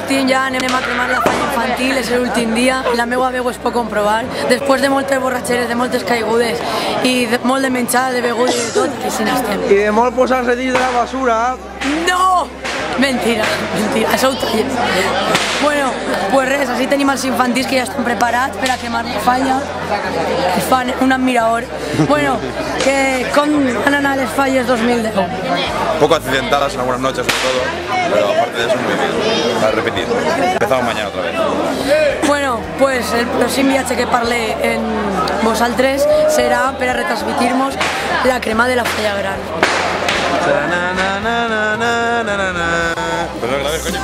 últim ja anem a cremar la falla infantil, és l'últim dia. La meva veu es pot comprovar. Després de moltes borratxeres, de moltes caigudes i molt de menjar, de beguda i de tot, que si n'estem. I de molt posar-se dins de la basura. No! Mentira, mentira, això ho talles. Bueno, pues res, així tenim els infantils que ja estan preparats per a cremar la falla. Es fan un admirador. Bueno, com van anar les falles 2010? Un poco accidentadas en algunas noches sobre todo, pero aparte de eso muy bien. Para repetir. Empezamos mañana otra vez. Bueno, pues el pròxim viatge que parle en vosaltres serà per a retransmitir-nos la crema de la falla gran. Pues no grabes, coño.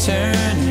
Turning